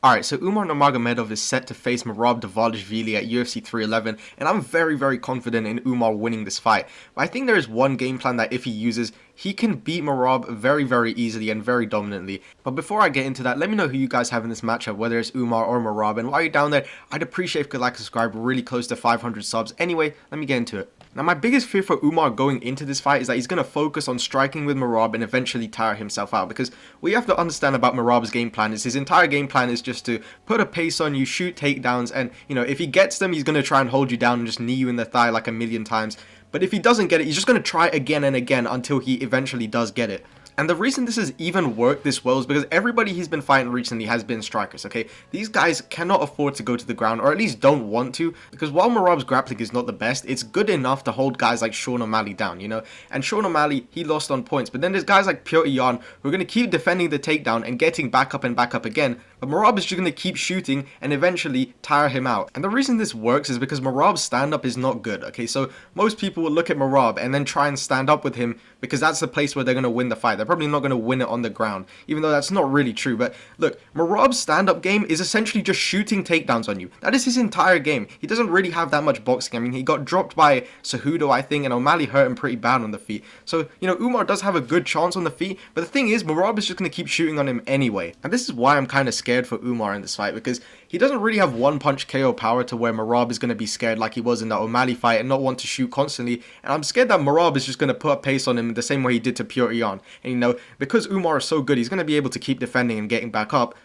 Alright, so Umar Nurmagomedov is set to face Merab Dvalishvilli at UFC 311, and I'm very, very confident in Umar winning this fight. But I think there is one game plan that if he uses, he can beat Merab very, very easily and very dominantly. But before I get into that, let me know who you guys have in this matchup, whether it's Umar or Merab. And while you're down there, I'd appreciate if you could like and subscribe. We're really close to 500 subs. Anyway, let me get into it. Now, my biggest fear for Umar going into this fight is that he's going to focus on striking with Merab and eventually tire himself out. Because what you have to understand about Merab's game plan is his entire game plan is just to put a pace on you, shoot takedowns, and, you know, if he gets them, he's going to try and hold you down and just knee you in the thigh like a million times. But if he doesn't get it, he's just going to try again and again until he eventually does get it. And the reason this has even worked this well is because everybody he's been fighting recently has been strikers, okay? These guys cannot afford to go to the ground, or at least don't want to, because while Merab's grappling is not the best, it's good enough to hold guys like Sean O'Malley down, you know? And Sean O'Malley, he lost on points, but then there's guys like Petr Yan who are going to keep defending the takedown and getting back up and back up again, but Merab is just going to keep shooting and eventually tire him out. And the reason this works is because Merab's stand-up is not good, okay? So most people will look at Merab and then try and stand up with him because that's the place where they're going to win the fight. They're probably not going to win it on the ground, even though that's not really true. But look, Merab's stand-up game is essentially just shooting takedowns on you. That is his entire game. He doesn't really have that much boxing. I mean, he got dropped by Cejudo, I think, and O'Malley hurt him pretty bad on the feet. So, you know, Umar does have a good chance on the feet, but the thing is, Merab is just going to keep shooting on him anyway. And this is why I'm kind of scared for Umar in this fight, because he doesn't really have one-punch KO power to where Merab is going to be scared like he was in that O'Malley fight and not want to shoot constantly. And I'm scared that Merab is just going to put a pace on him the same way he did to Petr Yan. And, you know, because Umar is so good, he's going to be able to keep defending and getting back up,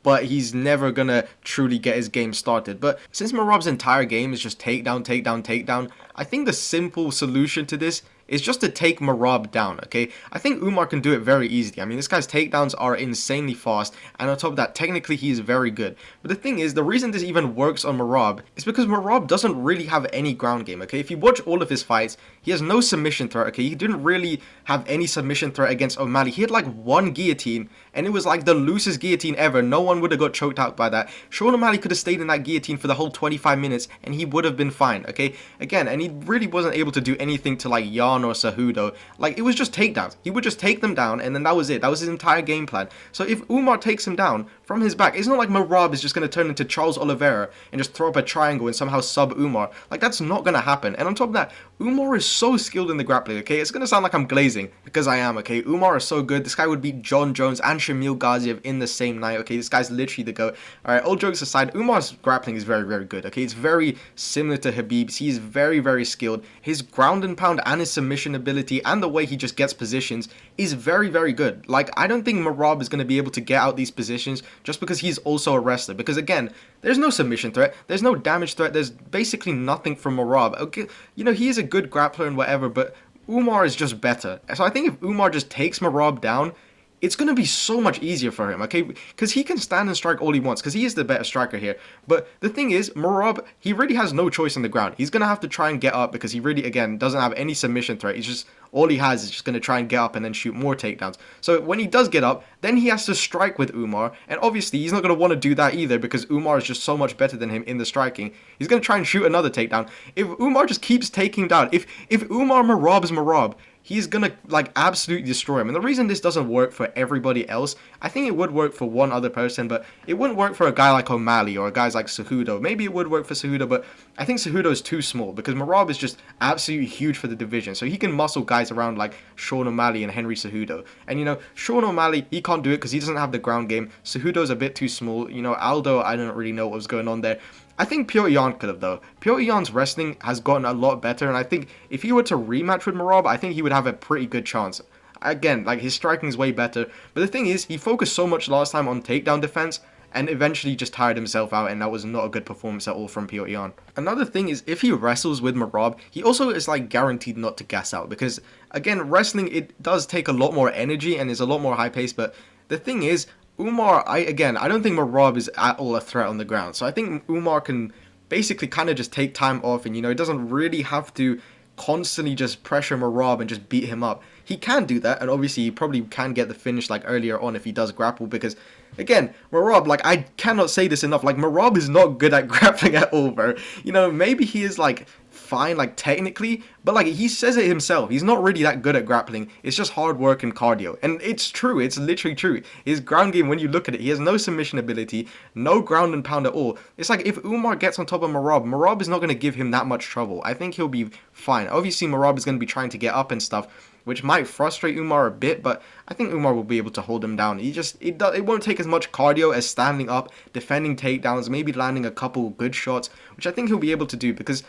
but he's never going to truly get his game started. But since Merab's entire game is just takedown, takedown, takedown, I think the simple solution to this is just to take Merab down, okay? I think Umar can do it very easily. I mean, this guy's takedowns are insanely fast, and on top of that, technically he is very good. But the thing is, the reason this even works on Merab is because Merab doesn't really have any ground game, okay? If you watch all of his fights, he has no submission threat, okay? He didn't really have any submission threat against O'Malley. He had like one guillotine, and it was like the loosest guillotine ever. No one would have got choked out by that. Sean O'Malley could have stayed in that guillotine for the whole 25 minutes, and he would have been fine, okay? Again, and he really wasn't able to do anything to like Yan or Cejudo. Like, it was just takedowns. He would just take them down, and then that was it. That was his entire game plan. So if Umar takes him down from his back, it's not like Merab is just going to turn into Charles Oliveira and just throw up a triangle and somehow sub Umar. Like, that's not going to happen. And on top of that, Umar is so skilled in the grappling, okay? It's going to sound like I'm glazing, because I am, okay? Umar is so good. This guy would beat John Jones and Shamil Gaziev in the same night, okay? This guy's literally the GOAT. Alright, all jokes aside, Umar's grappling is very, very good, okay? It's very similar to Khabib's. He's very, very skilled. His ground and pound and his submission ability and the way he just gets positions is very, very good. Like, I don't think Merab is going to be able to get out these positions just because he's also a wrestler. Because again, there's no submission threat, there's no damage threat, there's basically nothing from Merab. Okay, you know, he is a good grappler and whatever, but Umar is just better. So I think if Umar just takes Merab down, it's going to be so much easier for him, okay? Because he can stand and strike all he wants, because he is the better striker here. But the thing is, Merab, he really has no choice on the ground. He's going to have to try and get up, because he really, again, doesn't have any submission threat. He's just, all he has is just going to try and get up and then shoot more takedowns. So when he does get up, then he has to strike with Umar. And obviously, he's not going to want to do that either, because Umar is just so much better than him in the striking. He's going to try and shoot another takedown. If Umar just keeps taking down, if Umar Merab's Merab, he's gonna like absolutely destroy him. And the reason this doesn't work for everybody else, I think it would work for one other person, but it wouldn't work for a guy like O'Malley or guys like Cejudo. Maybe it would work for Cejudo, but I think Cejudo is too small because Merab is just absolutely huge for the division. So he can muscle guys around like Sean O'Malley and Henry Cejudo. And you know, Sean O'Malley, he can't do it because he doesn't have the ground game. Cejudo's a bit too small. You know, Aldo, I don't really know what was going on there. I think Petr Yan could have, though. Petr Yan's wrestling has gotten a lot better, and I think if he were to rematch with Merab, I think he would have a pretty good chance. Again, like, his striking is way better, but the thing is, he focused so much last time on takedown defense, and eventually just tired himself out, and that was not a good performance at all from Petr Yan. Another thing is, if he wrestles with Merab, he also is like guaranteed not to gas out, because again, wrestling, it does take a lot more energy, and is a lot more high pace, but the thing is, Umar, I don't think Merab is at all a threat on the ground. So I think Umar can basically kind of just take time off, and, you know, he doesn't really have to constantly just pressure Merab and just beat him up. He can do that, and obviously he probably can get the finish like earlier on if he does grapple, because again, Merab, like, I cannot say this enough, like, Merab is not good at grappling at all, bro. You know, maybe he is like fine, like technically, but like he says it himself, he's not really that good at grappling. It's just hard work and cardio, and it's true. It's literally true. His ground game, when you look at it, he has no submission ability, no ground and pound at all. It's like if Umar gets on top of Merab is not going to give him that much trouble. I think he'll be fine. Obviously, Merab is going to be trying to get up and stuff, which might frustrate Umar a bit, but I think Umar will be able to hold him down. It won't take as much cardio as standing up, defending takedowns, maybe landing a couple good shots, which I think he'll be able to do, because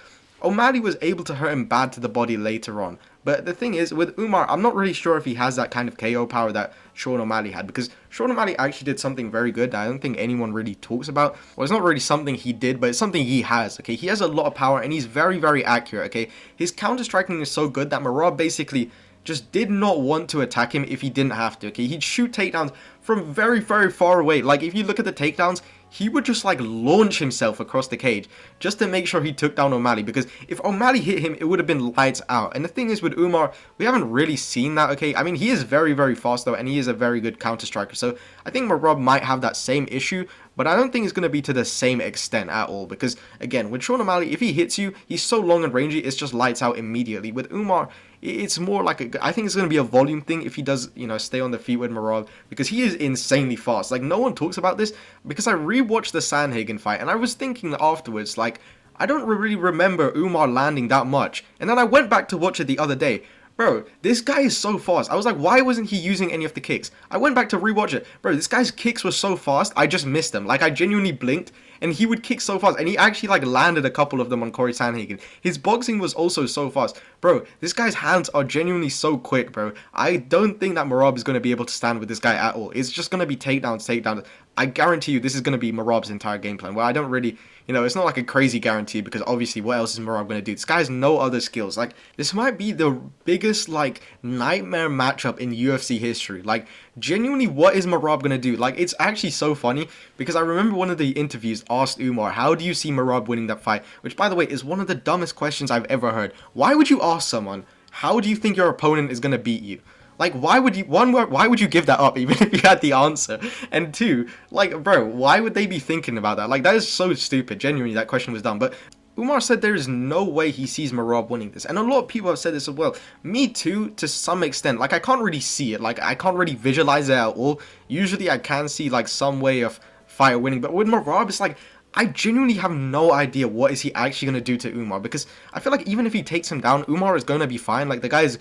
O'Malley was able to hurt him bad to the body later on. But the thing is, with Umar, I'm not really sure if he has that kind of KO power that Sean O'Malley had, because Sean O'Malley actually did something very good that I don't think anyone really talks about. Well, it's not really something he did, but it's something he has, okay? He has a lot of power, and he's very, very accurate, okay? His counter-striking is so good that Merab basically just did not want to attack him if he didn't have to, okay? He'd shoot takedowns from very, very far away. Like, if you look at the takedowns, he would just like launch himself across the cage just to make sure he took down O'Malley, because if O'Malley hit him, it would have been lights out. And the thing is, with Umar, we haven't really seen that, okay? I mean, he is very, very fast though, and he is a very good counter striker, so I think Merab might have that same issue, but I don't think it's going to be to the same extent at all, because again, with Sean O'Malley, if he hits you, he's so long and rangy, it's just lights out immediately. With Umar, it's more like I think it's going to be a volume thing if he does, you know, stay on the feet with Merab, because he is insanely fast. Like, no one talks about this, because I rewatched the Sandhagen fight, and I was thinking afterwards, like, I don't really remember Umar landing that much, and then I went back to watch it the other day. Bro, this guy is so fast. I was like, why wasn't he using any of the kicks? I went back to rewatch it. Bro, this guy's kicks were so fast, I just missed them. Like, I genuinely blinked, and he would kick so fast, and he actually, like, landed a couple of them on Corey Sandhagen. His boxing was also so fast. Bro, this guy's hands are genuinely so quick, bro. I don't think that Merab is going to be able to stand with this guy at all. It's just going to be takedowns, takedowns. I guarantee you this is going to be Merab's entire game plan. Well, I don't really, you know, it's not like a crazy guarantee, because obviously what else is Merab going to do? This guy has no other skills. Like, this might be the biggest, like, nightmare matchup in UFC history. Like, genuinely, what is Merab going to do? Like, it's actually so funny, because I remember one of the interviews asked Umar, how do you see Merab winning that fight? Which, by the way, is one of the dumbest questions I've ever heard. Why would you ask someone, how do you think your opponent is going to beat you? Like, why would you, why would you give that up even if you had the answer? And two, like, bro, why would they be thinking about that? Like, that is so stupid. Genuinely, that question was dumb. But Umar said there is no way he sees Merab winning this. And a lot of people have said this as well. Me too, to some extent. Like, I can't really see it. Like, I can't really visualize it at all. Usually, I can see, like, some way of fighter winning. But with Merab, it's like, I genuinely have no idea what is he actually going to do to Umar. Because I feel like even if he takes him down, Umar is going to be fine. Like, the guy's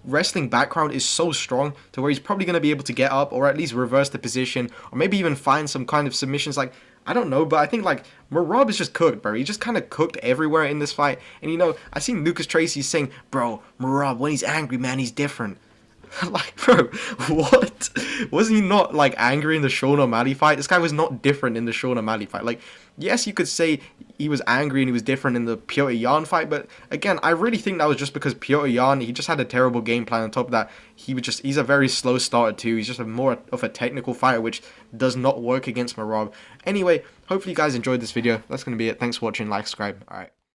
wrestling background is so strong to where he's probably going to be able to get up, or at least reverse the position, or maybe even find some kind of submissions. Like, I don't know, but I think, like, Merab is just cooked, bro. He just kind of cooked everywhere in this fight. And, you know, I seen Lucas Tracy saying, bro, Merab, when he's angry, man, he's different. Like, bro, what? Wasn't he not, like, angry in the Sean O'Malley fight? This guy was not different in the Sean O'Malley fight. Like, yes, you could say he was angry and he was different in the Piotr Jan fight, but again, I really think that was just because Piotr Jan, he just had a terrible game plan. On top of that, he's a very slow starter too. He's just more of a technical fighter, which does not work against Merab. Anyway, hopefully you guys enjoyed this video. That's going to be it. Thanks for watching. Like, subscribe. Alright.